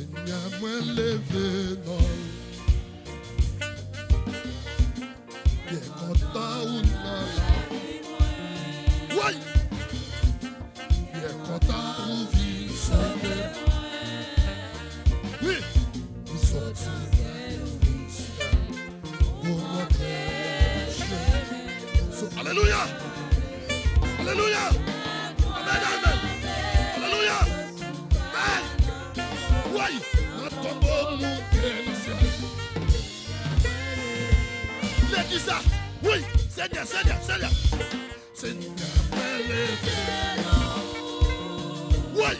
Seigneur, moi levé, non. Il est content ou non? Oui! Il est content ou vivre sauver. Oui! Ils sont pour montrer chemin. Alléluia! Alléluia! Amen, amen! Alléluia! Amen! Oui! Notre tombeau monté dans le ciel. L'église, ça! Oui! Seigneur, Seigneur, Seigneur! Seigneur, oui!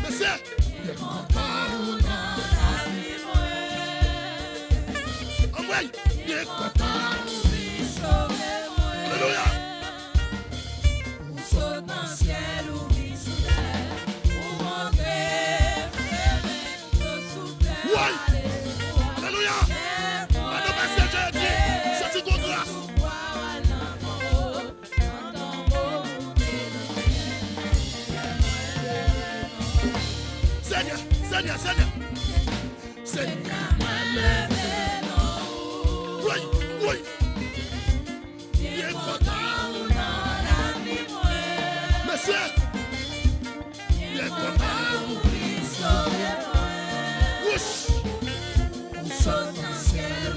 Monsieur! Il est content ou non? Oui! Il est content! Alléluia! Ou saute dans le ciel ou vit sous terre. Ou rentrer, sous terre. Oui! Alléluia! La nouvelle Seigneur dit, c'est une grande grâce. Seigneur, Seigneur, Seigneur. Seigneur, moi levé. Oui, oui. Il est content. Monsieur, il est content. Ouch. On saute dans le ciel.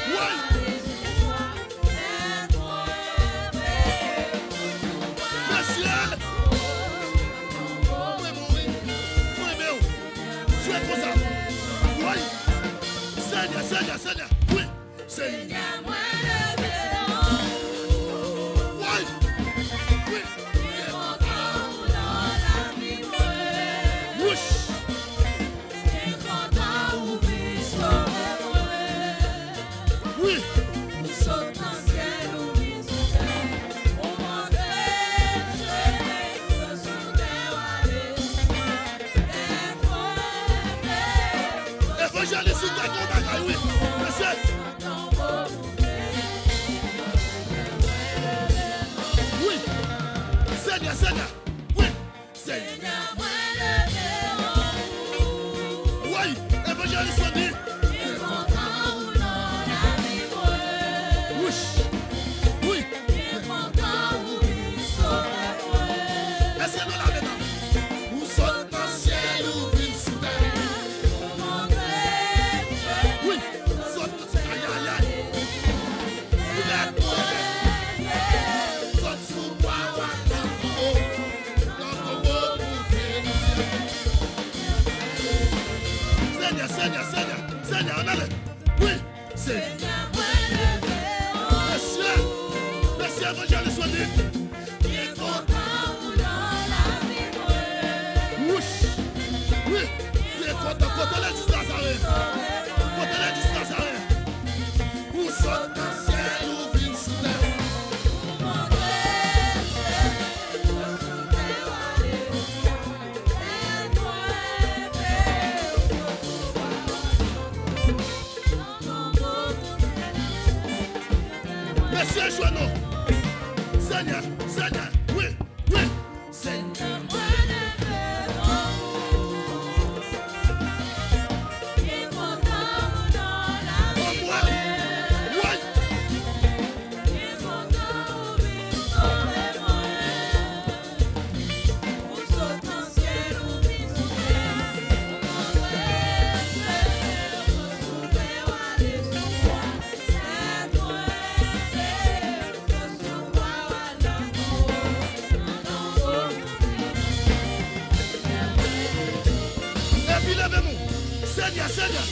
Oui. Monsieur. Oui, meu. Je suis pour ça. Oui. Seigneur, Seigneur, Seigneur. Oui. Seigneur, moi levé. Oui. Oui. Il est content. Ouch. Oui. Évangéliste, c'est un bagaille, oui. Monsieur. Oui. Seigneur, Seigneur. Oui. Seigneur. Oui. Évangéliste, on dit. Ouch. Oui. Laissez-nous là maintenant. Où saute dans le ciel ou vit sous terre. Oui. Saute dans le ciel. Aïe, aïe, aïe. Vous êtes saute sous moi, dans ton beau bouquet du ciel. Seigneur, Seigneur, Seigneur, Seigneur, on allait. Oui. Seigneur. Monsieur, monsieur, évangéliste, on dit. Il est content. Ouch. Oui. Il est content. Côté la distance, arrête. Côté la distance, arrête. Où saute dans le ciel ou vit sous terre. Monsieur, joignons. Seigneur, Seigneur. Oui, oui. Seigneur. Seigneur, Seigneur.